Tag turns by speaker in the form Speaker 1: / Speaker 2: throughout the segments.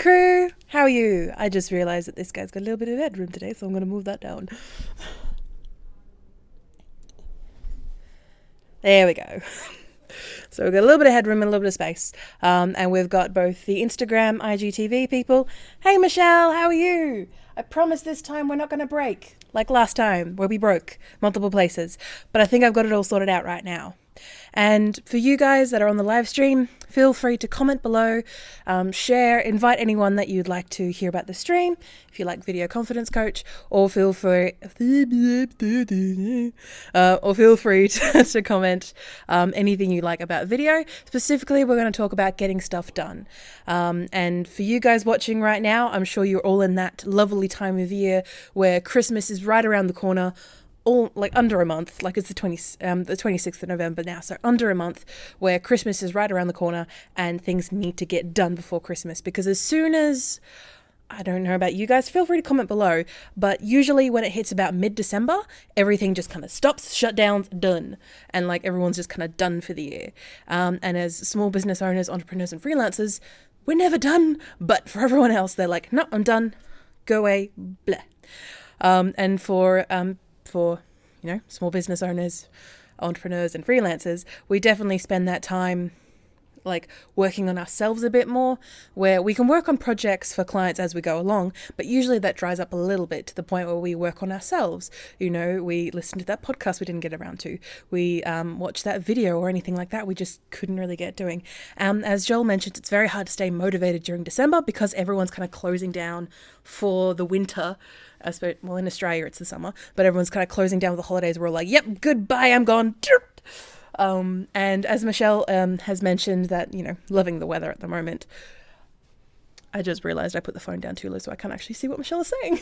Speaker 1: crew, how are you? I just realised that this guy's got a little bit of headroom today, so I'm going to move that down. There we go. So we've got a little bit of headroom and a little bit of space. And we've got both the Instagram, IGTV people. Hey, Michelle, how are you? I promise this time we're not going to break, like last time, where we broke multiple places. But I think I've got it all sorted out right now. And for you guys that are on the live stream, feel free to comment below, share, invite anyone that you'd like to hear about the stream, if you like Video Confidence Coach, or feel free to comment anything you like about video. Specifically, we're going to talk about getting stuff done. And for you guys watching right now, I'm sure you're all in that lovely time of year where Christmas is right around the corner. All like under a month, like it's the 26th of November now, so under a month where Christmas is right around the corner and things need to get done before Christmas. Because as soon as, I don't know about you guys, feel free to comment below, but usually when it hits about mid-December, everything just kind of stops, shutdowns, done, and like everyone's just kind of done for the year. And as small business owners, entrepreneurs and freelancers, we're never done, but for everyone else, they're like, no, I'm done, go away, blah. And for small business owners, entrepreneurs and freelancers, we definitely spend that time like working on ourselves a bit more, where we can work on projects for clients as we go along, but usually that dries up a little bit to the point where we work on ourselves. You know, we listen to that podcast we didn't get around to, we watch that video or anything like that we just couldn't really get doing. As Joel mentioned, it's very hard to stay motivated during December because everyone's kind of closing down for the winter. I suppose, well, in Australia it's the summer, but everyone's kind of closing down with the holidays. We're all like, yep, goodbye, I'm gone. And as Michelle has mentioned that, you know, loving the weather at the moment. I just realized I put the phone down too low so I can't actually see what Michelle is saying.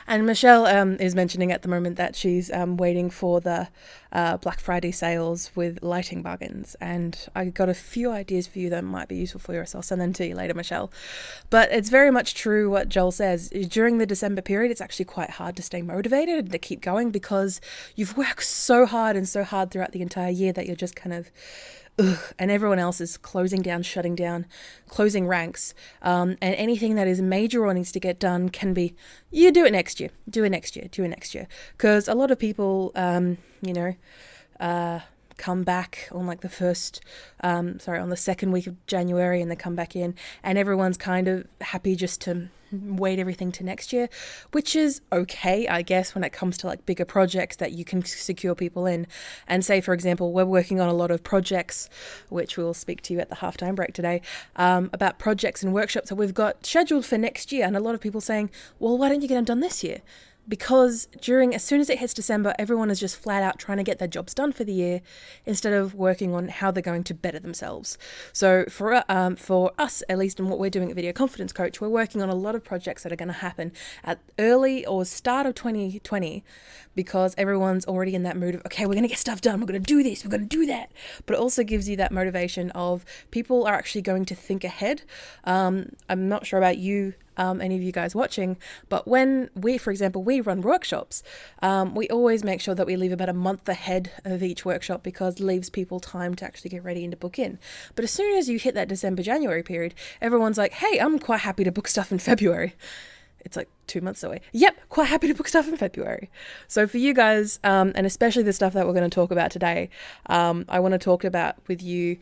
Speaker 1: And Michelle is mentioning at the moment that she's waiting for the Black Friday sales with lighting bargains. And I got a few ideas for you that might be useful for you, so I'll send them to you later, Michelle. But it's very much true what Joel says. During the December period, it's actually quite hard to stay motivated and to keep going because you've worked so hard throughout the entire year that you're just kind of... and everyone else is closing down, shutting down, closing ranks. And anything that is major or needs to get done can be, you do it next year, do it next year, do it next year. Because a lot of people, come back on like on the second week of January, and they come back in and everyone's kind of happy just to wait everything to next year, which is okay, I guess, when it comes to like bigger projects that you can secure people in. And say, for example, we're working on a lot of projects, which we'll speak to you at the halftime break today, about projects and workshops that we've got scheduled for next year. And a lot of people saying, well, why don't you get them done this year? Because as soon as it hits December, everyone is just flat out trying to get their jobs done for the year instead of working on how they're going to better themselves. So for us, at least in what we're doing at Video Confidence Coach, we're working on a lot of projects that are going to happen at early or start of 2020 because everyone's already in that mood of, okay, we're going to get stuff done. We're going to do this. We're going to do that. But it also gives you that motivation of people are actually going to think ahead. I'm not sure about you, any of you guys watching, but when for example, we run workshops, we always make sure that we leave about a month ahead of each workshop because it leaves people time to actually get ready and to book in. But as soon as you hit that December-January period, everyone's like, hey, I'm quite happy to book stuff in February. It's like 2 months away. Yep, quite happy to book stuff in February. So for you guys, and especially the stuff that we're going to talk about today, I want to talk about with you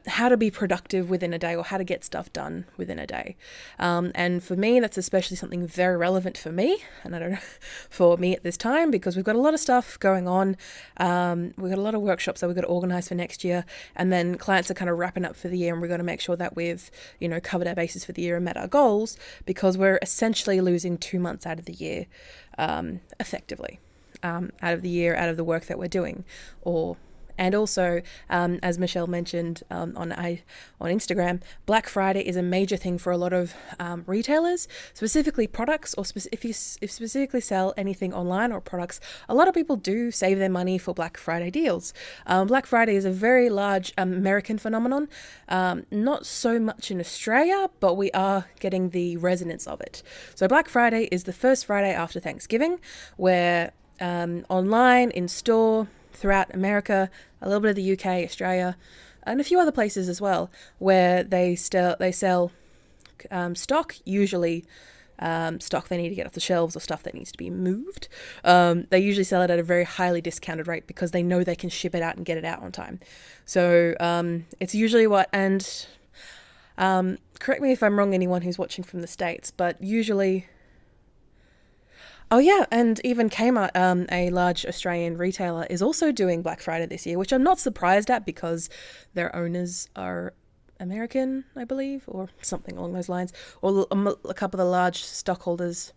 Speaker 1: how to be productive within a day or how to get stuff done within a day. And for me, that's especially something very relevant for me, and I don't know, for me at this time, because we've got a lot of stuff going on. We've got a lot of workshops that we've got to organize for next year, and then clients are kind of wrapping up for the year, and we've got to make sure that we've, covered our bases for the year and met our goals, because we're essentially losing 2 months out of the year, effectively, out of the work that we're doing, and also, as Michelle mentioned on Instagram, Black Friday is a major thing for a lot of retailers, specifically products, or if you specifically sell anything online or products, a lot of people do save their money for Black Friday deals. Black Friday is a very large American phenomenon, not so much in Australia, but we are getting the resonance of it. So Black Friday is the first Friday after Thanksgiving, where online, in store, throughout America, a little bit of the UK, Australia, and a few other places as well, where they sell stock, usually stock they need to get off the shelves or stuff that needs to be moved. They usually sell it at a very highly discounted rate because they know they can ship it out and get it out on time. So it's usually and correct me if I'm wrong, anyone who's watching from the States, but usually... Oh yeah, and even Kmart, a large Australian retailer, is also doing Black Friday this year, which I'm not surprised at because their owners are American, I believe, or something along those lines. Or a couple of the large stockholders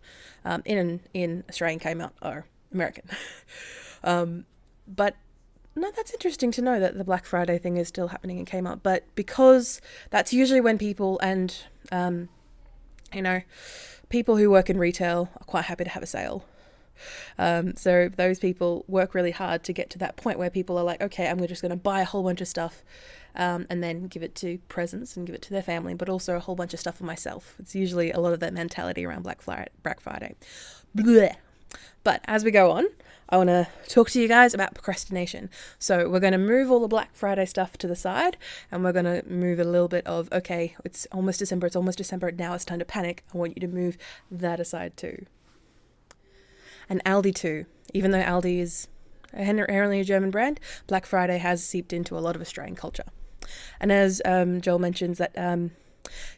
Speaker 1: in Australian Kmart are American. But no, that's interesting to know that the Black Friday thing is still happening in Kmart. But because that's usually when people and, people who work in retail are quite happy to have a sale. So those people work really hard to get to that point where people are like, okay, I'm just going to buy a whole bunch of stuff and then give it to presents and give it to their family, but also a whole bunch of stuff for myself. It's usually a lot of that mentality around Black Friday. Blech. But as we go on, I want to talk to you guys about procrastination. So we're going to move all the Black Friday stuff to the side, and we're going to move a little bit of, okay, it's almost December, now it's time to panic. I want you to move that aside too. And Aldi too. Even though Aldi is inherently a German brand, Black Friday has seeped into a lot of Australian culture. And as Joel mentions that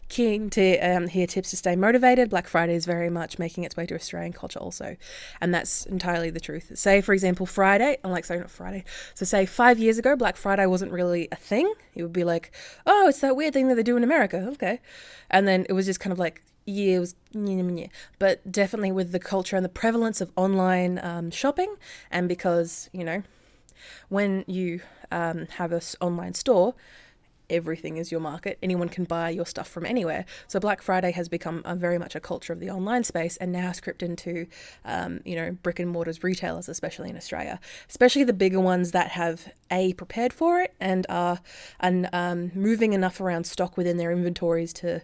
Speaker 1: keen to hear tips to stay motivated, Black Friday is very much making its way to Australian culture also. And that's entirely the truth. Say, for example, say 5 years ago, Black Friday wasn't really a thing. It would be like, oh, it's that weird thing that they do in America. Okay. And then it was just kind of like, yeah, it was, but definitely with the culture and the prevalence of online shopping, and because, when you have an online store, everything is your market. Anyone can buy your stuff from anywhere. So Black Friday has become very much a culture of the online space, and now has crept into, brick and mortars retailers, especially in Australia, especially the bigger ones that have prepared for it and are moving enough around stock within their inventories to,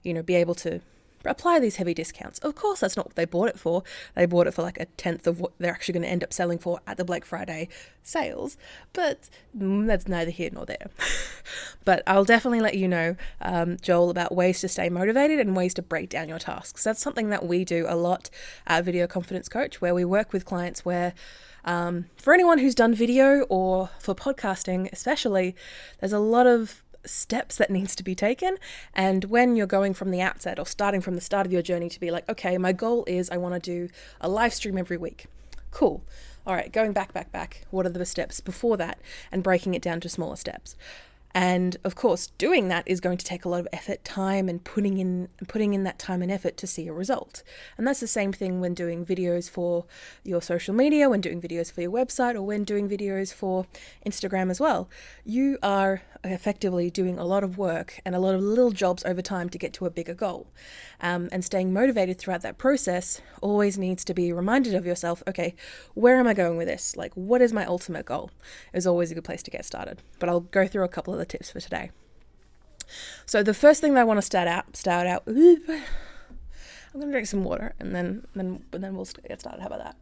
Speaker 1: be able to apply these heavy discounts. Of course, that's not what they bought it for. They bought it for like a tenth of what they're actually going to end up selling for at the Black Friday sales, but that's neither here nor there. But I'll definitely let you know, Joel, about ways to stay motivated and ways to break down your tasks. That's something that we do a lot at Video Confidence Coach, where we work with clients where for anyone who's done video or for podcasting especially, there's a lot of steps that needs to be taken. And when you're going from the outset or starting from the start of your journey to be like, okay, my goal is I want to do a live stream every week. Cool. All right, going back. What are the steps before that, and breaking it down to smaller steps? And of course, doing that is going to take a lot of effort, time, and putting in that time and effort to see a result. And that's the same thing when doing videos for your social media, when doing videos for your website, or when doing videos for Instagram as well. You are effectively doing a lot of work and a lot of little jobs over time to get to a bigger goal. And staying motivated throughout that process always needs to be reminded of yourself, okay, where am I going with this? Like, what is my ultimate goal? Is always a good place to get started. But I'll go through a couple of the tips for today. So the first thing that I want to start out, I'm going to drink some water and then we'll get started. How about that?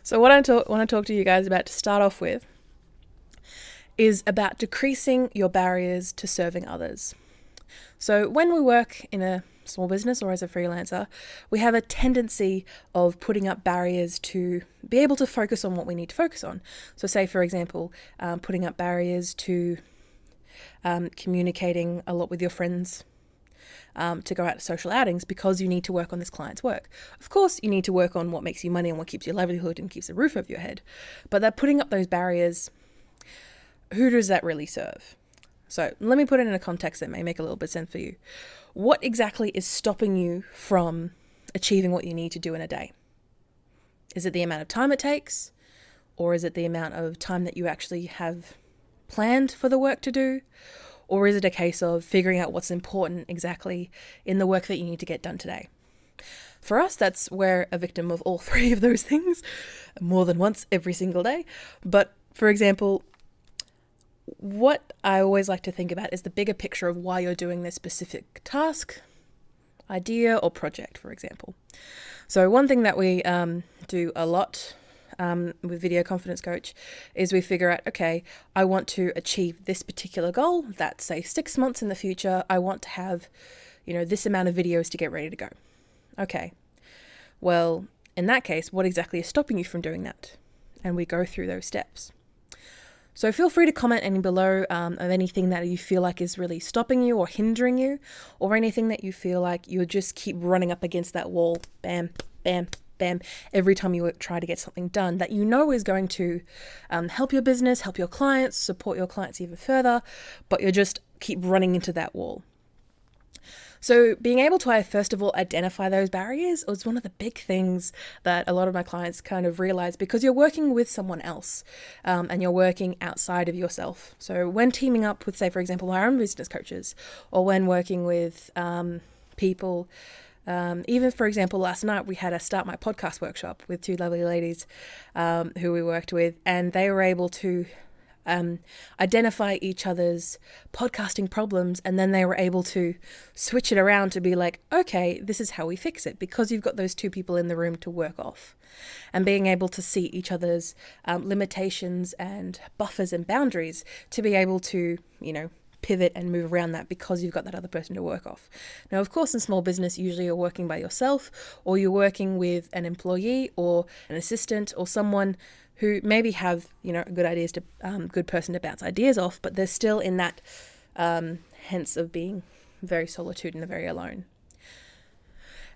Speaker 1: So what I want to talk to you guys about to start off with is about decreasing your barriers to serving others. So when we work in a small business or as a freelancer, we have a tendency of putting up barriers to be able to focus on what we need to focus on. So say, for example, putting up barriers to communicating a lot with your friends, to go out to social outings because you need to work on this client's work. Of course, you need to work on what makes you money and what keeps your livelihood and keeps a roof over your head. But that putting up those barriers, who does that really serve? So let me put it in a context that may make a little bit of sense for you. What exactly is stopping you from achieving what you need to do in a day? Is it the amount of time it takes? Or is it the amount of time that you actually have planned for the work to do? Or is it a case of figuring out what's important exactly in the work that you need to get done today? For us, we're a victim of all three of those things more than once every single day. But for example, what I always like to think about is the bigger picture of why you're doing this specific task, idea, or project, for example. So one thing that we do a lot with Video Confidence Coach is we figure out, okay, I want to achieve this particular goal. That's say 6 months in the future. I want to have, this amount of videos to get ready to go. Okay, well, in that case, what exactly is stopping you from doing that? And we go through those steps. So feel free to comment any below of anything that you feel like is really stopping you or hindering you, or anything that you feel like you just keep running up against that wall, bam, bam, bam, every time you try to get something done that is going to help your business, help your clients, support your clients even further, but you just keep running into that wall. So being able to, first of all, identify those barriers was one of the big things that a lot of my clients kind of realize, because you're working with someone else and you're working outside of yourself. So when teaming up with, say, for example, our own business coaches, or when working with people, even, for example, last night we had a Start My Podcast workshop with two lovely ladies who we worked with, and they were able to identify each other's podcasting problems, and then they were able to switch it around to be like, okay, this is how we fix it, because you've got those two people in the room to work off, and being able to see each other's limitations and buffers and boundaries to be able to, pivot and move around that, because you've got that other person to work off. Now, of course, in small business, usually you're working by yourself, or you're working with an employee or an assistant or someone who maybe have, good person to bounce ideas off, but they're still in that hence of being very solitude and very alone.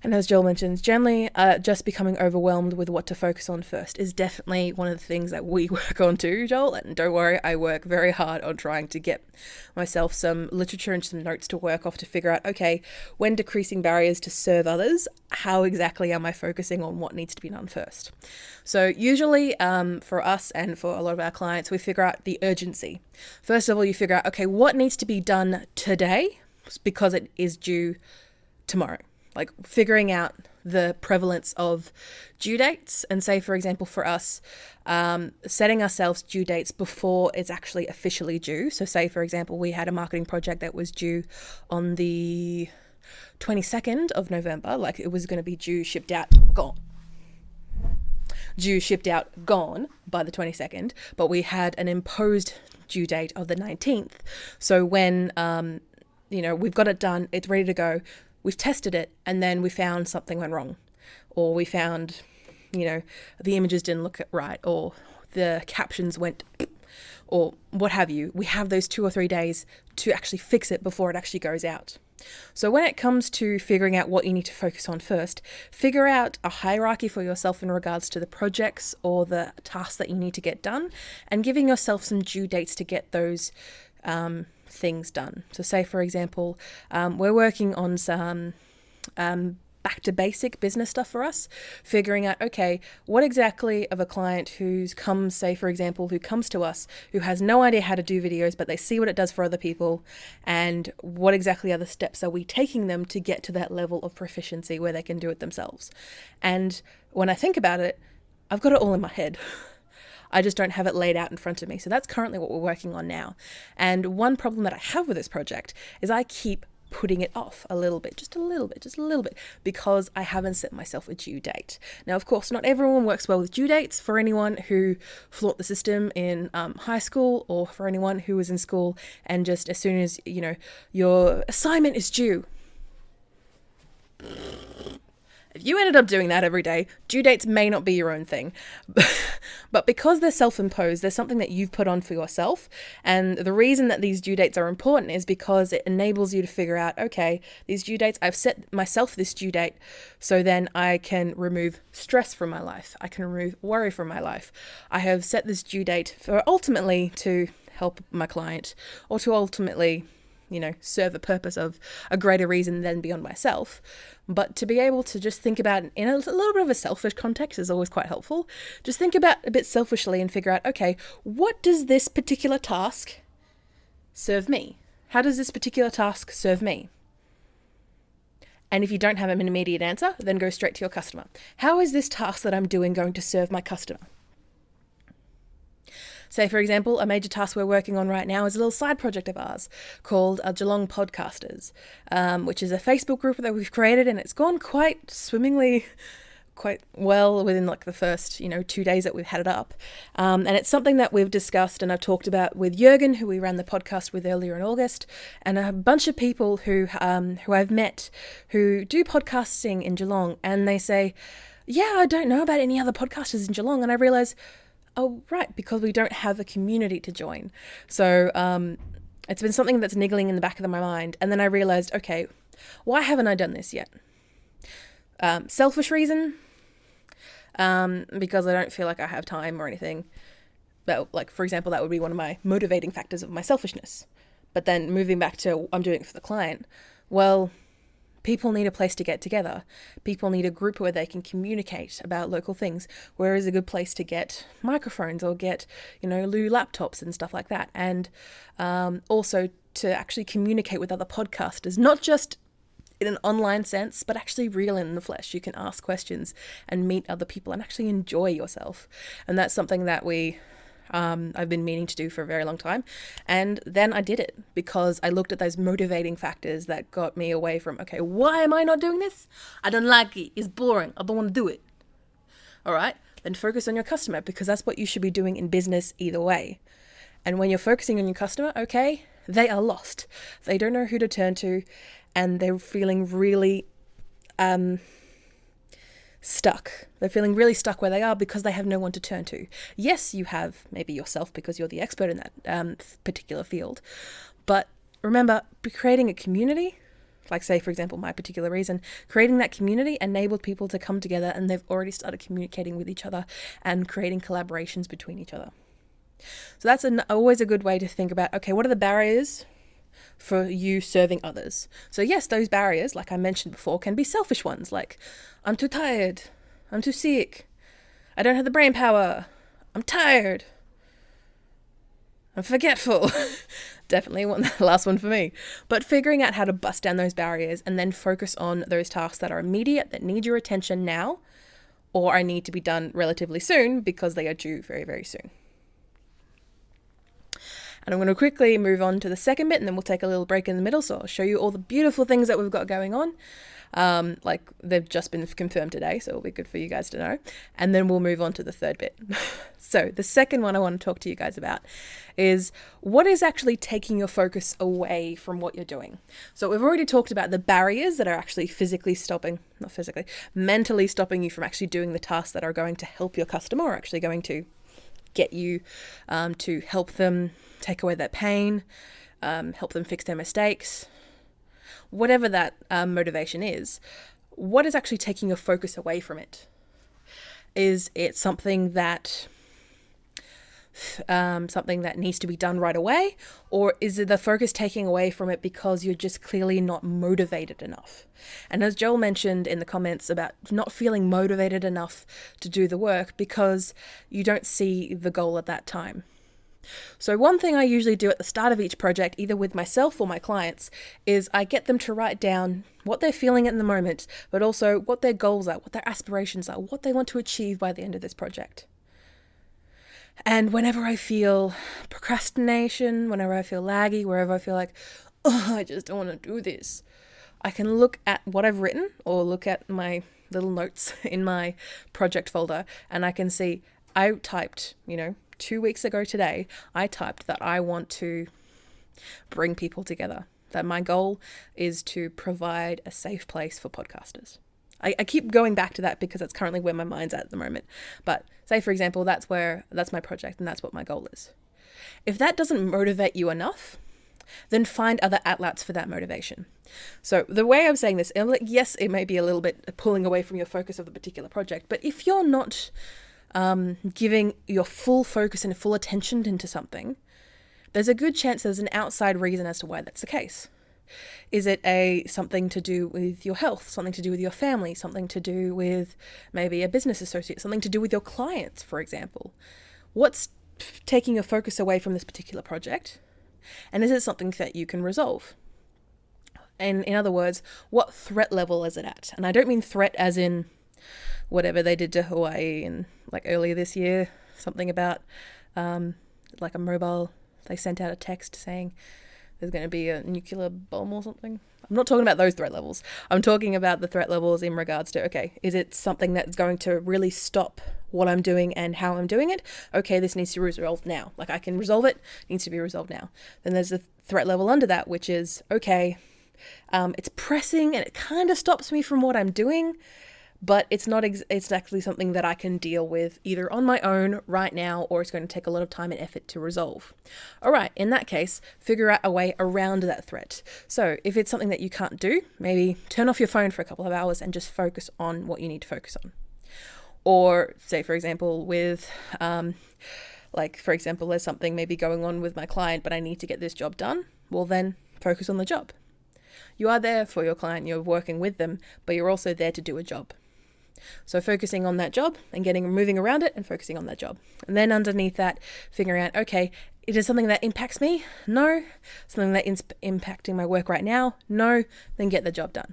Speaker 1: And as Joel mentions, generally just becoming overwhelmed with what to focus on first is definitely one of the things that we work on too, Joel. And don't worry, I work very hard on trying to get myself some literature and some notes to work off to figure out, okay, when decreasing barriers to serve others, how exactly am I focusing on what needs to be done first? So usually for us and for a lot of our clients, we figure out the urgency. First of all, you figure out, okay, what needs to be done today because it is due tomorrow. Like figuring out the prevalence of due dates, and say, for example, for us, setting ourselves due dates before it's actually officially due. So say, for example, we had a marketing project that was due on the 22nd of November, like it was going to be due, shipped out, gone by the 22nd, but we had an imposed due date of the 19th. So when, we've got it done, it's ready to go, we've tested it, and then we found something went wrong, or we found, the images didn't look right, or the captions went, or what have you. We have those 2 or 3 days to actually fix it before it actually goes out. So when it comes to figuring out what you need to focus on first, figure out a hierarchy for yourself in regards to the projects or the tasks that you need to get done, and giving yourself some due dates to get those things done. So say, for example, we're working on some back to basic business stuff for us, figuring out, okay, what exactly of a client who comes to us, who has no idea how to do videos, but they see what it does for other people, and what exactly other steps are we taking them to get to that level of proficiency where they can do it themselves. And when I think about it, I've got it all in my head. I just don't have it laid out in front of me. So that's currently what we're working on now. And one problem that I have with this project is I keep putting it off a little bit, just a little bit, because I haven't set myself a due date. Now, of course, not everyone works well with due dates. For anyone who flaunt the system in high school, or for anyone who was in school and just as soon as, your assignment is due, if you ended up doing that every day, due dates may not be your own thing. But because they're self-imposed, they're something that you've put on for yourself. And the reason that these due dates are important is because it enables you to figure out, okay, these due dates, I've set myself this due date, so then I can remove stress from my life. I can remove worry from my life. I have set this due date for ultimately to help my client, or to ultimately, serve a purpose of a greater reason than beyond myself. But to be able to just think about in a little bit of a selfish context is always quite helpful. Just think about a bit selfishly and figure out, okay, what does this particular task serve me? How does this particular task serve me? And if you don't have an immediate answer, then go straight to your customer. How is this task that I'm doing going to serve my customer? Say, for example, a major task we're working on right now is a little side project of ours called Geelong Podcasters, which is a Facebook group that we've created, and it's gone quite swimmingly quite well within like the first 2 days that we've had it up, and it's something that we've discussed and I've talked about with Jürgen, who we ran the podcast with earlier in August, and a bunch of people who I've met who do podcasting in Geelong, and they say, yeah, I don't know about any other podcasters in Geelong. And I realize, oh right, because we don't have a community to join. So it's been something that's niggling in the back of my mind, and then I realized, okay, why haven't I done this yet? Selfish reason, because I don't feel like I have time or anything. But like, for example, that would be one of my motivating factors of my selfishness. But then moving back to I'm doing it for the client, well, people need a place to get together. People need a group where they can communicate about local things. Where is a good place to get microphones or get, Lou laptops and stuff like that. And also to actually communicate with other podcasters, not just in an online sense, but actually real in the flesh. You can ask questions and meet other people and actually enjoy yourself. And that's something that I've been meaning to do for a very long time. And then I did it because I looked at those motivating factors that got me away from, okay, why am I not doing this? I don't like it. It's boring. I don't want to do it. All right. Then focus on your customer, because that's what you should be doing in business either way. And when you're focusing on your customer, okay, they are lost. They don't know who to turn to, and they're feeling really stuck. They're feeling really stuck where they are because they have no one to turn to. Yes, you have maybe yourself because you're the expert in that particular field. But remember, creating a community, like say, for example, my particular reason, creating that community enabled people to come together, and they've already started communicating with each other and creating collaborations between each other. So that's always a good way to think about, okay, what are the barriers for you serving others? So yes, those barriers, like I mentioned before, can be selfish ones, like I'm too tired, I'm too sick, I don't have the brain power, I'm tired, I'm forgetful. Definitely the last one for me. But figuring out how to bust down those barriers and then focus on those tasks that are immediate, that need your attention now, or I need to be done relatively soon because they are due very, very soon. And I'm going to quickly move on to the second bit, and then we'll take a little break in the middle. So I'll show you all the beautiful things that we've got going on. Like they've just been confirmed today, so it'll be good for you guys to know. And then we'll move on to the third bit. So the second one I want to talk to you guys about is what is actually taking your focus away from what you're doing. So we've already talked about the barriers that are actually mentally stopping you from actually doing the tasks that are going to help your customer, or actually going to get you to help them take away that pain, help them fix their mistakes, whatever that motivation is. What is actually taking your focus away from it? Is it something that needs to be done right away, or is it the focus taking away from it because you're just clearly not motivated enough? And as Joel mentioned in the comments about not feeling motivated enough to do the work because you don't see the goal at that time. So one thing I usually do at the start of each project, either with myself or my clients, is I get them to write down what they're feeling at the moment, but also what their goals are, what their aspirations are, what they want to achieve by the end of this project. And whenever I feel procrastination, whenever I feel laggy, wherever I feel like, oh, I just don't want to do this, I can look at what I've written or look at my little notes in my project folder, and I can see I typed, 2 weeks ago today, I typed that I want to bring people together, that my goal is to provide a safe place for podcasters. I keep going back to that because that's currently where my mind's at the moment. But say, for example, that's my project and that's what my goal is. If that doesn't motivate you enough, then find other outlets for that motivation. So the way I'm saying this, yes, it may be a little bit pulling away from your focus of the particular project, but if you're not giving your full focus and full attention into something, there's a good chance there's an outside reason as to why that's the case. Is it something to do with your health, something to do with your family, something to do with maybe a business associate, something to do with your clients, for example? What's taking your focus away from this particular project? And is it something that you can resolve? And in other words, what threat level is it at? And I don't mean threat as in whatever they did to Hawaii and like earlier this year, something about like a mobile, they sent out a text saying there's going to be a nuclear bomb or something. I'm not talking about those threat levels. I'm talking about the threat levels in regards to, okay, is it something that's going to really stop what I'm doing and how I'm doing it? Okay, this needs to be resolved now. Like, I can resolve it, it needs to be resolved now. Then there's the threat level under that, which is, okay, it's pressing and it kind of stops me from what I'm doing, but it's not it's actually something that I can deal with either on my own right now, or it's going to take a lot of time and effort to resolve. All right, in that case, figure out a way around that threat. So if it's something that you can't do, maybe turn off your phone for a couple of hours and just focus on what you need to focus on. Or say, for example, with, for example, there's something maybe going on with my client, but I need to get this job done. Well, then focus on the job. You are there for your client, you're working with them, but you're also there to do a job. So focusing on that job and moving around it and focusing on that job. And then underneath that, figuring out, okay, is it something that impacts me? No. Something that is impacting my work right now? No. Then get the job done.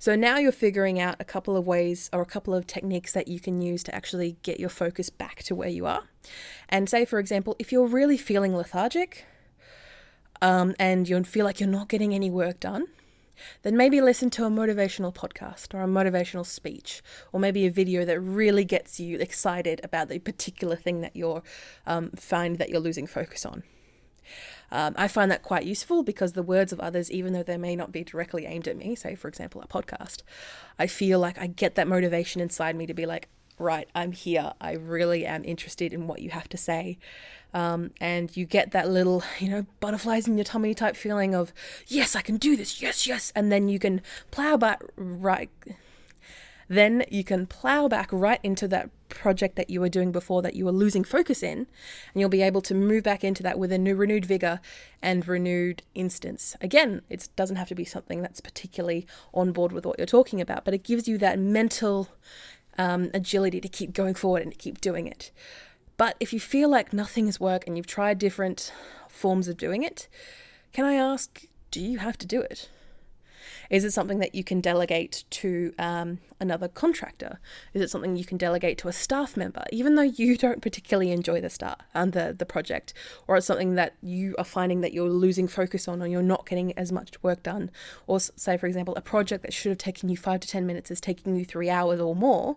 Speaker 1: So now you're figuring out a couple of ways or a couple of techniques that you can use to actually get your focus back to where you are. And say, for example, if you're really feeling lethargic and you feel like you're not getting any work done, then maybe listen to a motivational podcast or a motivational speech, or maybe a video that really gets you excited about the particular thing that you're find that you're losing focus on. I find that quite useful because the words of others, even though they may not be directly aimed at me, say for example a podcast, I feel like I get that motivation inside me to be like, right, I'm here. I really am interested in what you have to say. And you get that little, butterflies in your tummy type feeling of, yes, I can do this. Yes, yes. And then you can plow back right into that project that you were doing before that you were losing focus in, and you'll be able to move back into that with a new renewed vigor and renewed instance. Again, it doesn't have to be something that's particularly on board with what you're talking about, but it gives you that mental agility to keep going forward and to keep doing it. But if you feel like nothing has worked and you've tried different forms of doing it, can I ask, do you have to do it? Is it something that you can delegate to another contractor? Is it something you can delegate to a staff member, even though you don't particularly enjoy the project? Or it's something that you are finding that you're losing focus on, or you're not getting as much work done? Or say, for example, a project that should have taken you 5 to 10 minutes is taking you 3 hours or more.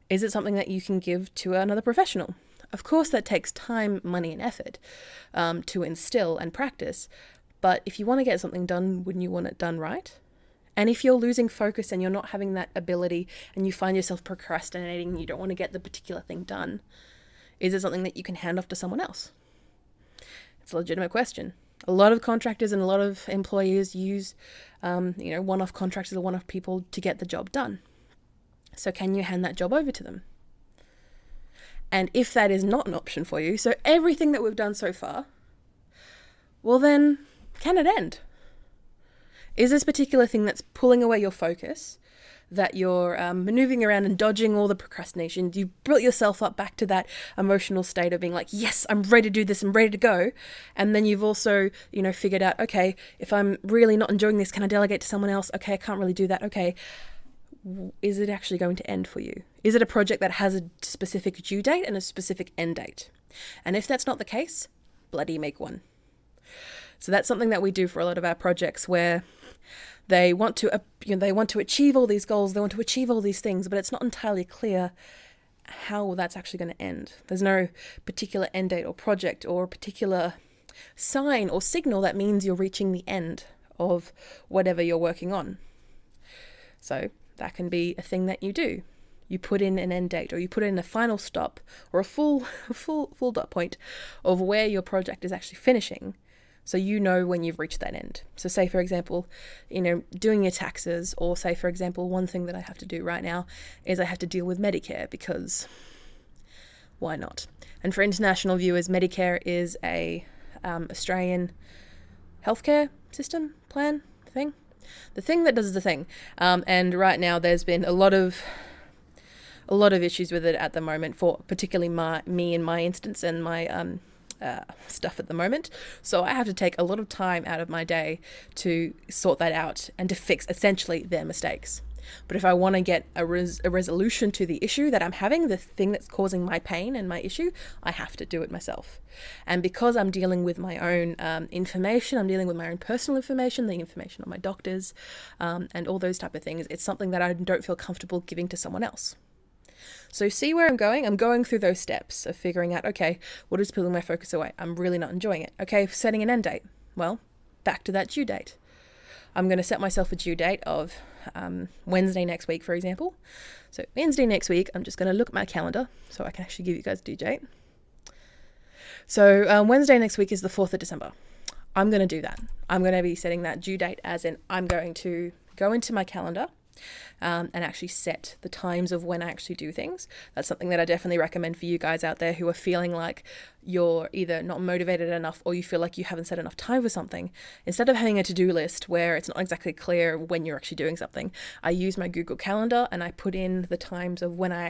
Speaker 1: Is it something that you can give to another professional? Of course, that takes time, money, and effort to instill and practice. But if you want to get something done, wouldn't you want it done right? And if you're losing focus and you're not having that ability and you find yourself procrastinating and you don't want to get the particular thing done, is it something that you can hand off to someone else? It's a legitimate question. A lot of contractors and a lot of employers use, one-off contractors or one-off people to get the job done. So can you hand that job over to them? And if that is not an option for you, so everything that we've done so far, well then, can it end? Is this particular thing that's pulling away your focus, that you're maneuvering around and dodging all the procrastination, you built yourself up back to that emotional state of being like, yes, I'm ready to do this, I'm ready to go. And then you've also, figured out, okay, if I'm really not enjoying this, can I delegate to someone else? Okay, I can't really do that. Okay, is it actually going to end for you? Is it a project that has a specific due date and a specific end date? And if that's not the case, bloody make one. So that's something that we do for a lot of our projects, where they want to achieve all these goals, they want to achieve all these things, but it's not entirely clear how that's actually going to end. There's no particular end date or project or particular sign or signal that means you're reaching the end of whatever you're working on. So that can be a thing that you do. You put in an end date, or you put in a final stop, or a full dot point of where your project is actually finishing, so you know when you've reached that end. So say, for example, doing your taxes, or say, for example, one thing that I have to do right now is I have to deal with Medicare, because why not? And for international viewers, Medicare is a Australian healthcare system plan thing. The thing that does the thing. And right now there's been a lot of issues with it at the moment, for particularly me in my instance and my stuff at the moment. So I have to take a lot of time out of my day to sort that out and to fix essentially their mistakes. But if I want to get a resolution to the issue that I'm having, the thing that's causing my pain and my issue, I have to do it myself. And because I'm dealing with my own information, I'm dealing with my own personal information, the information of my doctors, and all those type of things, it's something that I don't feel comfortable giving to someone else. So see where I'm going? I'm going through those steps of figuring out, okay, what is pulling my focus away? I'm really not enjoying it. Okay, setting an end date. Well, back to that due date. I'm going to set myself a due date of Wednesday next week, for example. So Wednesday next week, I'm just going to look at my calendar so I can actually give you guys a due date. So Wednesday next week is the 4th of December. I'm going to do that. I'm going to be setting that due date as in I'm going to go into my calendar and actually set the times of when I actually do things. That's something that I definitely recommend for you guys out there who are feeling like you're either not motivated enough or you feel like you haven't set enough time for something. Instead of having a to-do list where it's not exactly clear when you're actually doing something, I use my Google Calendar and I put in the times of when I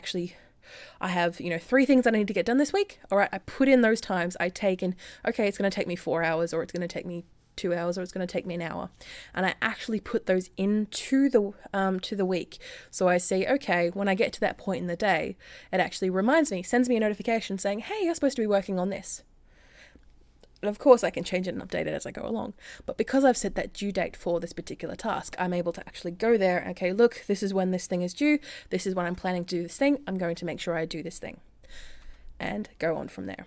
Speaker 1: have, 3 things that I need to get done this week. All right, I put in those times. I take in, okay, it's going to take me 4 hours, or it's going to take me 2 hours, or it's going to take me an hour, and I actually put those into the to the week. So I say, okay, when I get to that point in the day, it actually reminds me, sends me a notification saying, hey, you're supposed to be working on this. And of course I can change it and update it as I go along, but because I've set that due date for this particular task, I'm able to actually go there. Okay, look, this is when this thing is due, this is when I'm planning to do this thing, I'm going to make sure I do this thing, and go on from there.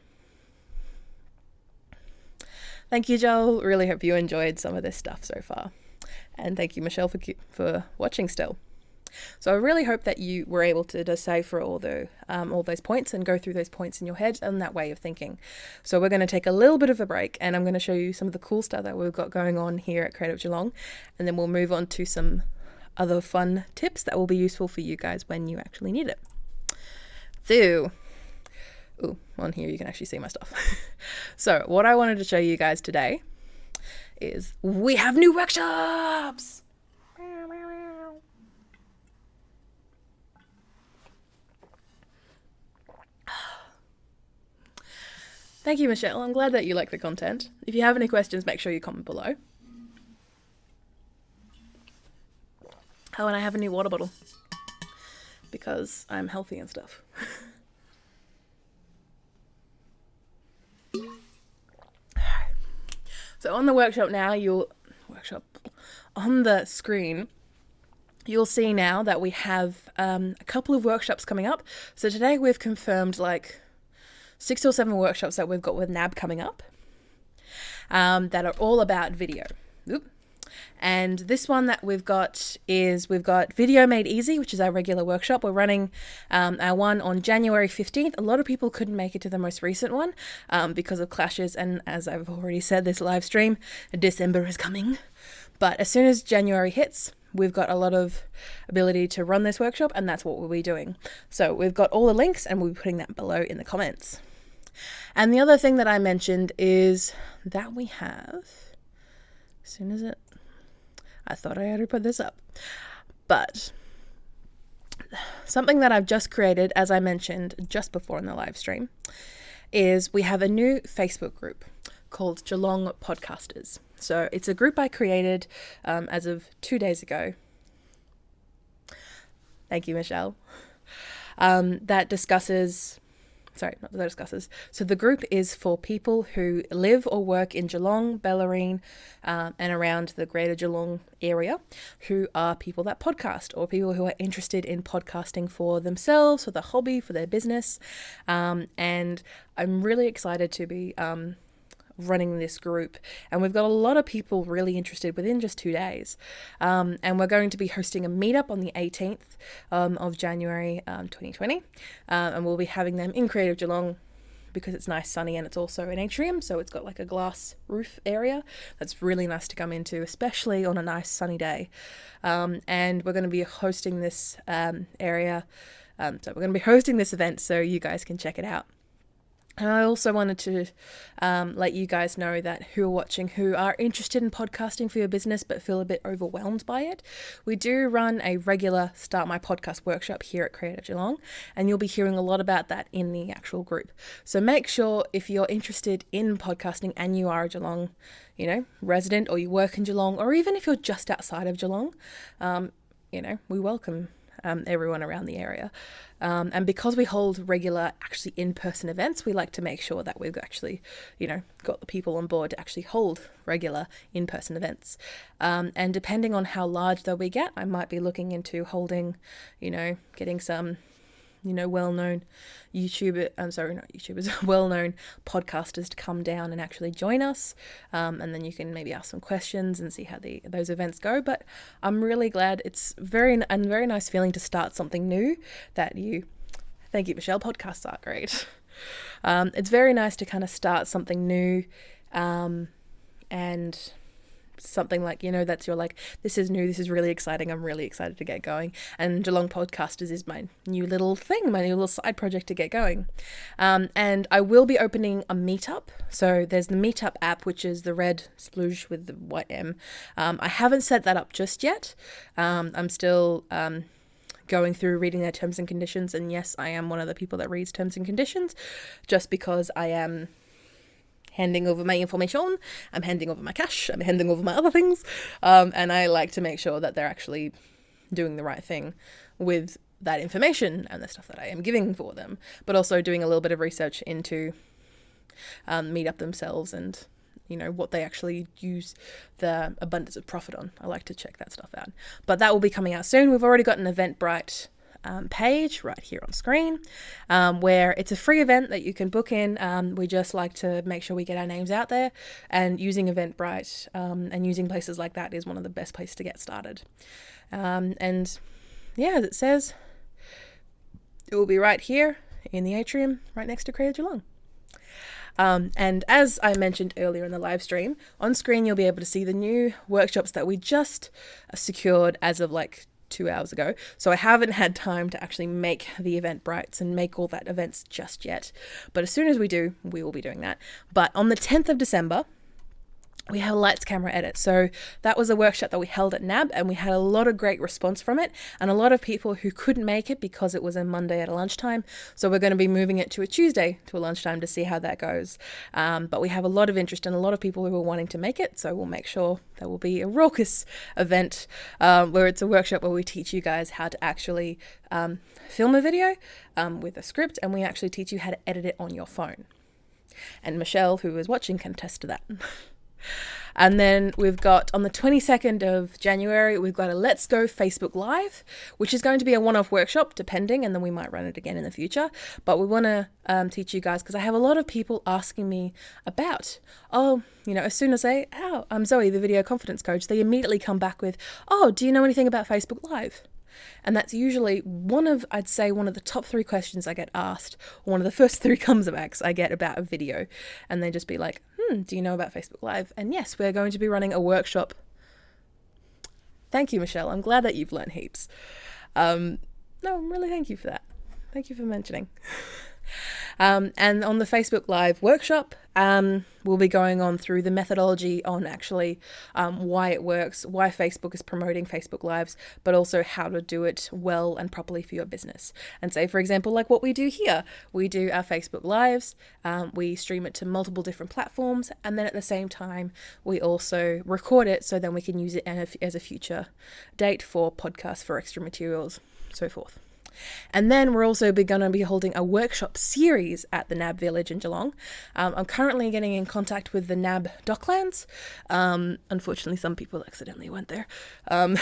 Speaker 1: Thank you, Joel. Really hope you enjoyed some of this stuff so far. And thank you, Michelle, for watching still. So I really hope that you were able to decipher all those points and go through those points in your head and that way of thinking. So we're going to take a little bit of a break, and I'm going to show you some of the cool stuff that we've got going on here at Creative Geelong, and then we'll move on to some other fun tips that will be useful for you guys when you actually need it. So, on here you can actually see my stuff. So what I wanted to show you guys today is we have new workshops! Thank you, Michelle. I'm glad that you like the content. If you have any questions, make sure you comment below. Oh, and I have a new water bottle because I'm healthy and stuff. So on the workshop now, on the screen, you'll see now that we have a couple of workshops coming up. So today we've confirmed like 6 or 7 workshops that we've got with NAB coming up that are all about video. And this one that we've got Video Made Easy, which is our regular workshop. We're running our one on January 15th. A lot of people couldn't make it to the most recent one because of clashes. And as I've already said, this live stream, December is coming. But as soon as January hits, we've got a lot of ability to run this workshop, and that's what we'll be doing. So we've got all the links, and we'll be putting that below in the comments. And the other thing that I mentioned is that we have, I thought I already put this up, but something that I've just created, as I mentioned just before in the live stream, is we have a new Facebook group called Geelong Podcasters. So it's a group I created as of 2 days ago. Thank you, Michelle. So the group is for people who live or work in Geelong, Bellarine, and around the greater Geelong area, who are people that podcast, or people who are interested in podcasting for themselves, for their hobby, for their business. And I'm really excited to be running this group, and we've got a lot of people really interested within just 2 days, and we're going to be hosting a meetup on the 18th of January 2020, and we'll be having them in Creative Geelong because it's nice, sunny, and it's also an atrium, so it's got like a glass roof area that's really nice to come into, especially on a nice sunny day. And we're going to be hosting this area, so we're going to be hosting this event so you guys can check it out. And I also wanted to let you guys know that who are watching, who are interested in podcasting for your business but feel a bit overwhelmed by it, we do run a regular Start My Podcast workshop here at Creative Geelong, and you'll be hearing a lot about that in the actual group. So make sure if you're interested in podcasting and you are a Geelong, resident, or you work in Geelong, or even if you're just outside of Geelong, we welcome everyone around the area. And because we hold regular, actually in-person events, we like to make sure that we've actually, got the people on board to actually hold regular in-person events. And depending on how large that we get, I might be looking into holding, getting some well-known well-known podcasters to come down and actually join us. And then you can maybe ask some questions and see how those events go. But I'm really glad. It's very nice feeling to start something new thank you, Michelle, podcasts are great. It's very nice to kind of start something new, and something like, that's you're like, this is new, this is really exciting, I'm really excited to get going. And Geelong Podcasters is my new little thing, my new little side project to get going. And I will be opening a meetup. So there's the meetup app, which is the red splooge with the white M. I haven't set that up just yet. I'm still going through reading their terms and conditions, and yes, I am one of the people that reads terms and conditions, just because I am handing over my information, I'm handing over my cash, I'm handing over my other things, and I like to make sure that they're actually doing the right thing with that information and the stuff that I am giving for them, but also doing a little bit of research into Meetup themselves and what they actually use the abundance of profit on. I like to check that stuff out, but that will be coming out soon. We've already got an Eventbrite page right here on screen, where it's a free event that you can book in. We just like to make sure we get our names out there, and using Eventbrite and using places like that is one of the best places to get started. And yeah, as it says, it will be right here in the atrium, right next to Creative Geelong. And as I mentioned earlier in the live stream, on screen you'll be able to see the new workshops that we just secured as of 2 hours ago. So I haven't had time to actually make the Eventbrites and make all that events just yet. But as soon as we do, we will be doing that. But on the 10th of December, we have a lights, camera, edit. So that was a workshop that we held at NAB, and we had a lot of great response from it, and a lot of people who couldn't make it because it was a Monday at a lunchtime. So we're going to be moving it to a Tuesday to a lunchtime to see how that goes. But we have a lot of interest and a lot of people who are wanting to make it. So we'll make sure there will be a raucous event where it's a workshop where we teach you guys how to actually film a video with a script, and we actually teach you how to edit it on your phone. And Michelle, who is watching, can attest to that. And then we've got on the 22nd of January, we've got a Let's Go Facebook Live, which is going to be a one-off workshop, depending, and then we might run it again in the future. But we want to teach you guys, because I have a lot of people asking me about, as soon as I'm Zoe, the video confidence coach, they immediately come back with, do you know anything about Facebook Live? And that's usually one of the top 3 questions I get asked, or one of the first 3 comebacks I get about a video. And they just be like, do you know about Facebook Live? And yes, we're going to be running a workshop. Thank you, Michelle. I'm glad that you've learned heaps. Thank you for that. Thank you for mentioning. And on the Facebook Live workshop, we'll be going on through the methodology on actually why it works, why Facebook is promoting Facebook Lives, but also how to do it well and properly for your business. And say, for example, like what we do here, we do our Facebook Lives, we stream it to multiple different platforms, and then at the same time, we also record it so then we can use it as a future date for podcasts, for extra materials, so forth. And then we're also going to be holding a workshop series at the NAB Village in Geelong. I'm currently getting in contact with the NAB Docklands. Unfortunately, some people accidentally went there. I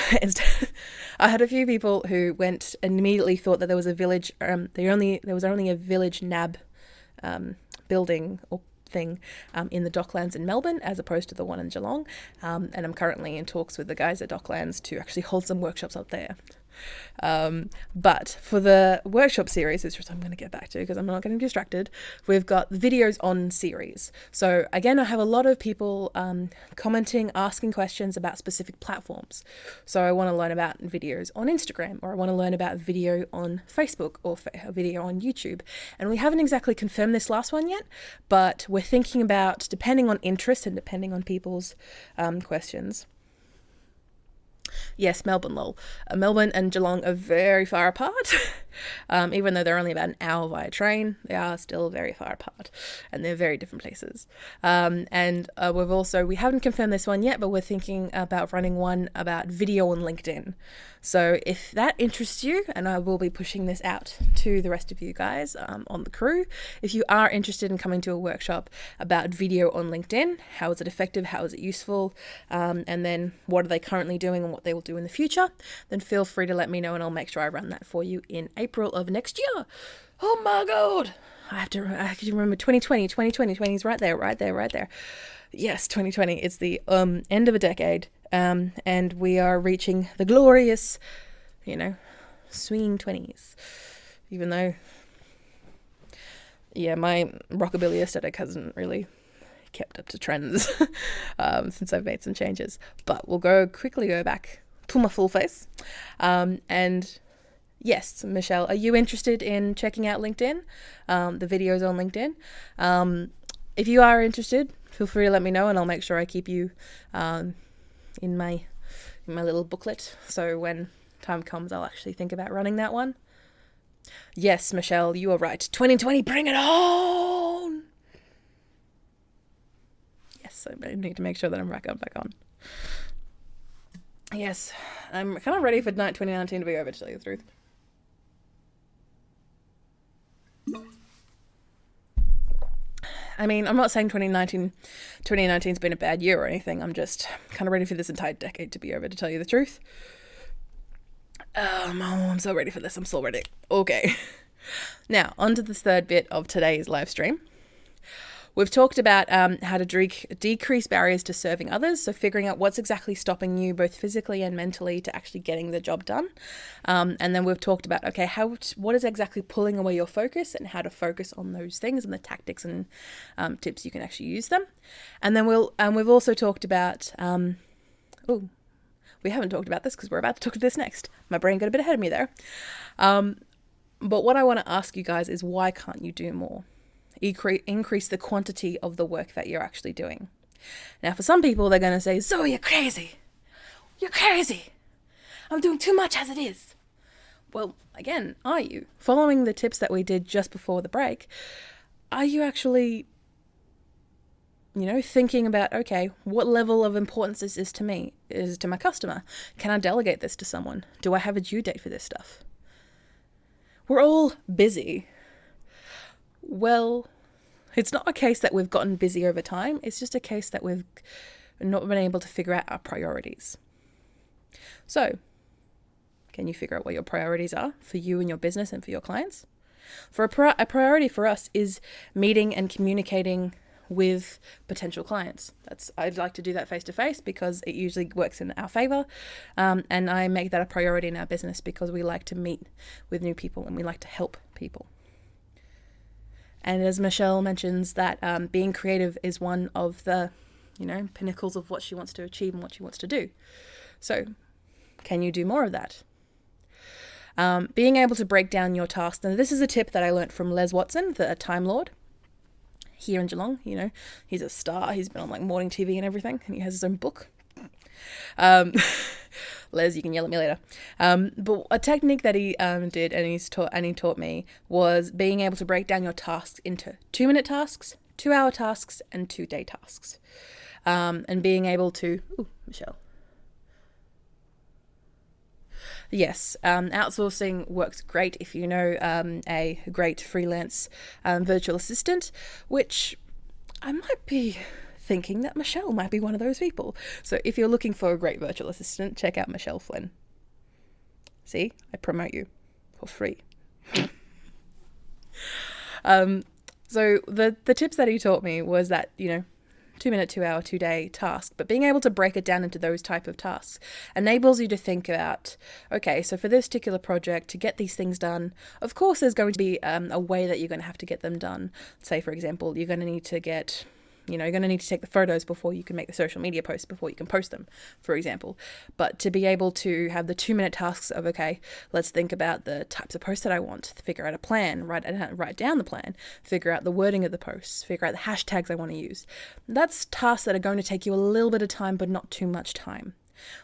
Speaker 1: had a few people who went and immediately thought that there was a village. There was only a village NAB building or thing in the Docklands in Melbourne, as opposed to the one in Geelong. And I'm currently in talks with the guys at Docklands to actually hold some workshops up there. But for the workshop series, which I'm going to get back to because I'm not getting distracted, we've got videos on series. So again, I have a lot of people commenting, asking questions about specific platforms. So I want to learn about videos on Instagram, or I want to learn about video on Facebook, or a video on YouTube. And we haven't exactly confirmed this last one yet, but we're thinking about, depending on interest and depending on people's questions. Yes, Melbourne, lol. Melbourne and Geelong are very far apart. Even though they're only about an hour via train, they are still very far apart, and they're very different places. And we haven't confirmed this one yet, but we're thinking about running one about video on LinkedIn. So if that interests you, and I will be pushing this out to the rest of you guys on the crew, if you are interested in coming to a workshop about video on LinkedIn, how is it effective, how is it useful, and then what are they currently doing and what they will do in the future, then feel free to let me know and I'll make sure I run that for you in April of next year. Oh my God. I have to remember 2020 is right there. Yes, 2020. It's the end of a decade. And we are reaching the glorious, swinging 20s. Even though, my rockabilly aesthetic hasn't really kept up to trends since I've made some changes. But we'll quickly go back to my full face. And yes, Michelle, are you interested in checking out LinkedIn? The videos on LinkedIn? If you are interested, feel free to let me know and I'll make sure I keep you in my little booklet. So when time comes, I'll actually think about running that one. Yes, Michelle, you are right. 2020, bring it on! Yes, I need to make sure that I'm back on. Yes, I'm kind of ready for 2019 to be over, to tell you the truth. I mean, I'm not saying 2019's been a bad year or anything. I'm just kind of ready for this entire decade to be over, to tell you the truth. I'm so ready for this. I'm so ready. Okay. Now, on to this third bit of today's live stream. We've talked about how to decrease barriers to serving others, so figuring out what's exactly stopping you both physically and mentally to actually getting the job done. And then we've talked about, okay, what is exactly pulling away your focus and how to focus on those things and the tactics and tips you can actually use them. And then we've also talked about, we haven't talked about this because we're about to talk to this next. My brain got a bit ahead of me there. But what I want to ask you guys is, why can't you do more? Increase the quantity of the work that you're actually doing. Now, for some people, they're going to say, Zoe, you're crazy. You're crazy. I'm doing too much as it is. Well, again, are you? Following the tips that we did just before the break, are you actually, thinking about, okay, what level of importance this is to me, is to my customer? Can I delegate this to someone? Do I have a due date for this stuff? We're all busy. Well, it's not a case that we've gotten busy over time. It's just a case that we've not been able to figure out our priorities. So, can you figure out what your priorities are for you and your business and for your clients? For a priority for us is meeting and communicating with potential clients. I'd like to do that face to face because it usually works in our favor. And I make that a priority in our business because we like to meet with new people and we like to help people. And as Michelle mentions, that being creative is one of the, pinnacles of what she wants to achieve and what she wants to do. So can you do more of that? Being able to break down your tasks. And this is a tip that I learned from Les Watson, the Time Lord, here in Geelong. He's a star. He's been on morning TV and everything, and he has his own book. Les, you can yell at me later. But a technique that he did and he taught me was being able to break down your tasks into 2-minute tasks, 2-hour tasks, and 2-day tasks. And being able to, Michelle. Yes, outsourcing works great if you know a great freelance virtual assistant, which I might be thinking that Michelle might be one of those people. So if you're looking for a great virtual assistant, check out Michelle Flynn. See, I promote you for free. So the tips that he taught me was that, 2-minute, 2-hour, 2-day task, but being able to break it down into those type of tasks enables you to think about, okay, so for this particular project, to get these things done, of course, there's going to be a way that you're going to have to get them done. Say, for example, you're going to need to get you're going to need to take the photos before you can make the social media posts, before you can post them, for example. But to be able to have the 2-minute tasks of, okay, let's think about the types of posts that I want, figure out a plan, write down the plan, figure out the wording of the posts, figure out the hashtags I want to use. That's tasks that are going to take you a little bit of time, but not too much time.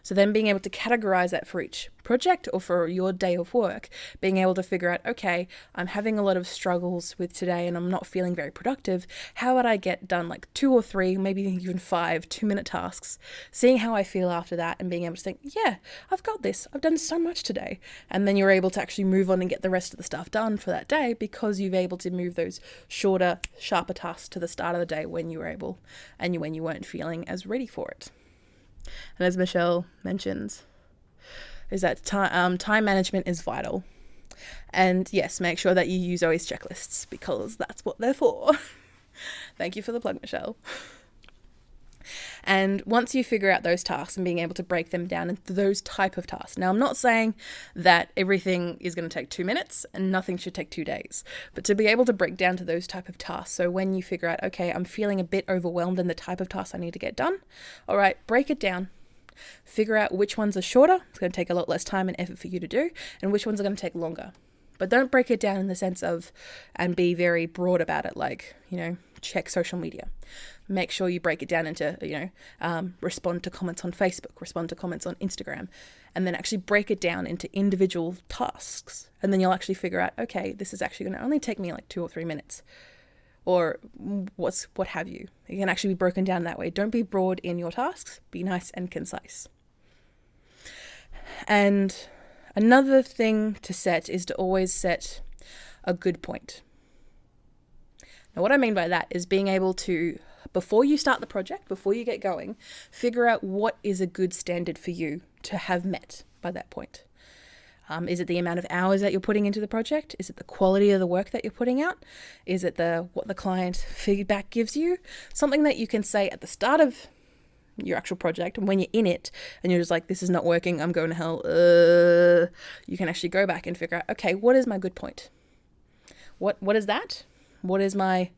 Speaker 1: So then being able to categorize that for each project or for your day of work, being able to figure out, okay, I'm having a lot of struggles with today and I'm not feeling very productive. How would I get done like 2 or 3, maybe even 5 2-minute tasks, seeing how I feel after that and being able to think, yeah, I've got this. I've done so much today. And then you're able to actually move on and get the rest of the stuff done for that day because you've able to move those shorter, sharper tasks to the start of the day when you were able and when you weren't feeling as ready for it. And as Michelle mentions, is that time management is vital. And yes, make sure that you use always checklists because that's what they're for. Thank you for the plug, Michelle. And once you figure out those tasks and being able to break them down into those type of tasks. Now, I'm not saying that everything is going to take 2 minutes and nothing should take 2 days, but to be able to break down to those type of tasks. So when you figure out, okay, I'm feeling a bit overwhelmed in the type of tasks I need to get done. All right, break it down. Figure out which ones are shorter. It's going to take a lot less time and effort for you to do, and which ones are going to take longer. But don't break it down in the sense of, and be very broad about it, like, check social media. Make sure you break it down into, respond to comments on Facebook, respond to comments on Instagram, and then actually break it down into individual tasks. And then you'll actually figure out, okay, this is actually going to only take me like 2 or 3 minutes, or what have you. It can actually be broken down that way. Don't be broad in your tasks. Be nice and concise. And another thing to set is to always set a good point. Now, what I mean by that is being able to, before you start the project, before you get going, figure out what is a good standard for you to have met by that point. Is it the amount of hours that you're putting into the project? Is it the quality of the work that you're putting out? Is it what the client feedback gives you? Something that you can say at the start of your actual project, and when you're in it and you're just like, this is not working, I'm going to hell, you can actually go back and figure out, okay, what is my good point? What is that? What is my,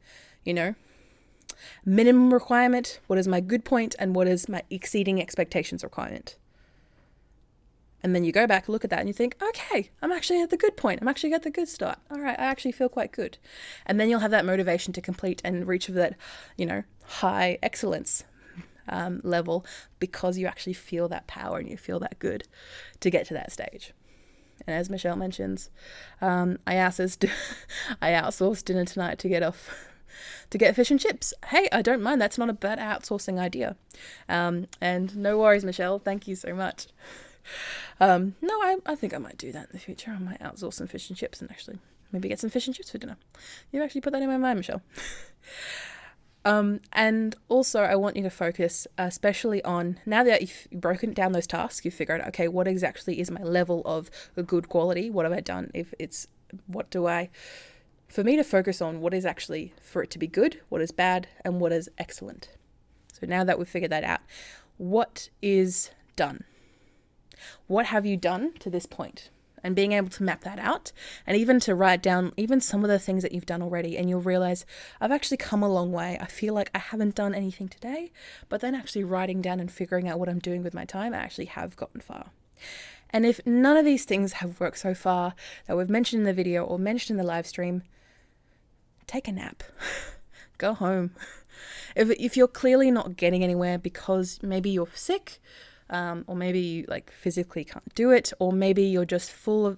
Speaker 1: minimum requirement? What is my good point? And what is my exceeding expectations requirement? And then you go back, look at that, and you think, okay, I'm actually at the good point. I'm actually at the good start. All right, I actually feel quite good. And then you'll have that motivation to complete and reach that, high excellence level, because you actually feel that power and you feel that good to get to that stage. And as Michelle mentions, I outsourced dinner tonight to get fish and chips. Hey, I don't mind. That's not a bad outsourcing idea. And no worries, Michelle. Thank you so much. I think I might do that in the future. I might outsource some fish and chips and actually maybe get some fish and chips for dinner. You actually put that in my mind, Michelle. And also I want you to focus especially on, now that you've broken down those tasks, you've figured out, okay, what exactly is my level of a good quality? What have I done? For me to focus on what is actually for it to be good, what is bad, and what is excellent. So now that we've figured that out, what is done? What have you done to this point? And being able to map that out, and even to write down even some of the things that you've done already, and you'll realize I've actually come a long way. I feel like I haven't done anything today, but then actually writing down and figuring out what I'm doing with my time, I actually have gotten far. And if none of these things have worked so far that we've mentioned in the video or mentioned in the live stream, take a nap. Go home. If you're clearly not getting anywhere because maybe you're sick, or maybe you physically can't do it, or maybe you're just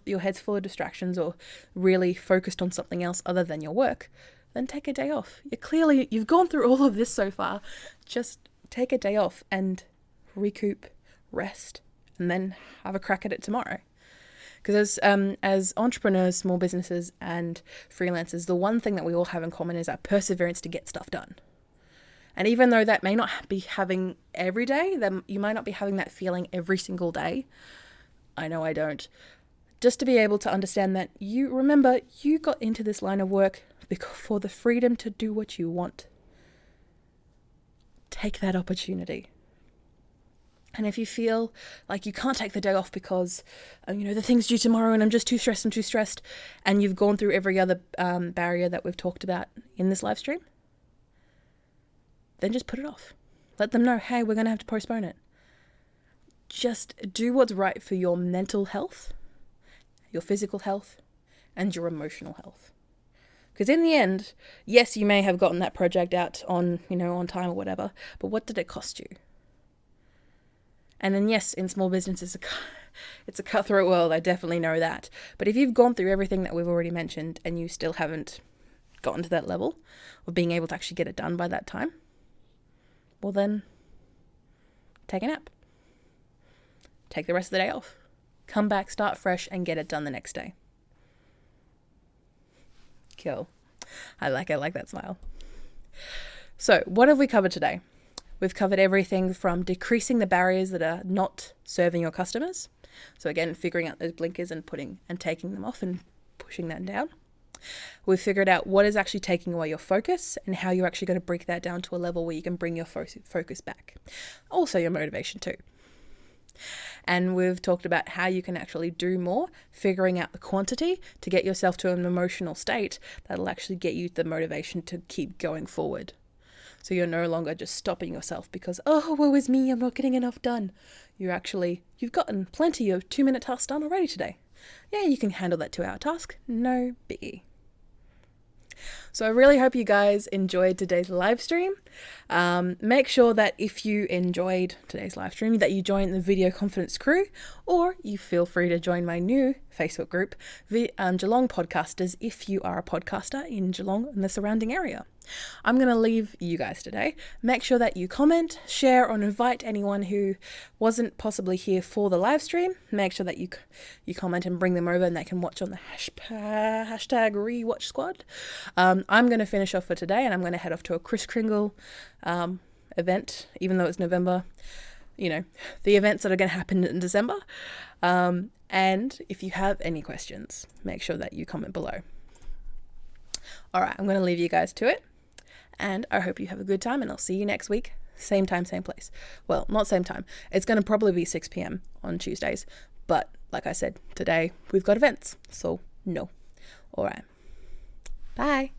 Speaker 1: your head's full of distractions or really focused on something else other than your work, then take a day off. You've gone through all of this so far. Just take a day off and recoup, rest, and then have a crack at it tomorrow. Because as entrepreneurs, small businesses, and freelancers, the one thing that we all have in common is our perseverance to get stuff done. And even though that may not be having every day, then you might not be having that feeling every single day. I know I don't. Just to be able to understand that you got into this line of work for the freedom to do what you want. Take that opportunity. And if you feel like you can't take the day off because, the thing's due tomorrow and I'm just too stressed, and you've gone through every other barrier that we've talked about in this live stream, then just put it off. Let them know, hey, we're going to have to postpone it. Just do what's right for your mental health, your physical health, and your emotional health. Because in the end, yes, you may have gotten that project out on time or whatever, but what did it cost you? And then yes, in small businesses, it's a cutthroat world. I definitely know that. But if you've gone through everything that we've already mentioned and you still haven't gotten to that level of being able to actually get it done by that time, well then, take a nap. Take the rest of the day off. Come back, start fresh, and get it done the next day. Cool. I like that smile. So, what have we covered today? We've covered everything from decreasing the barriers that are not serving your customers. So again, figuring out those blinkers and taking them off and pushing that down. We've figured out what is actually taking away your focus and how you're actually going to break that down to a level where you can bring your focus back. Also your motivation too. And we've talked about how you can actually do more, figuring out the quantity to get yourself to an emotional state that'll actually get you the motivation to keep going forward. So you're no longer just stopping yourself because, oh, woe is me, I'm not getting enough done. You've gotten plenty of 2-minute tasks done already today. Yeah, you can handle that 2-hour task. No biggie. So I really hope you guys enjoyed today's live stream. Make sure that if you enjoyed today's live stream, that you join the Video Confidence crew, or you feel free to join my new Facebook group, Geelong Podcasters, if you are a podcaster in Geelong and the surrounding area. I'm going to leave you guys today. Make sure that you comment, share, or invite anyone who wasn't possibly here for the live stream. Make sure that you comment and bring them over and they can watch on the hashtag Rewatch Squad. I'm going to finish off for today and I'm going to head off to a Kris Kringle event, even though it's November. You know, the events that are going to happen in December. And if you have any questions, make sure that you comment below. All right, I'm going to leave you guys to it. And I hope you have a good time and I'll see you next week. Same time, same place. Well, not same time. It's going to probably be 6 p.m. on Tuesdays. But like I said, today we've got events. So no. All right. Bye.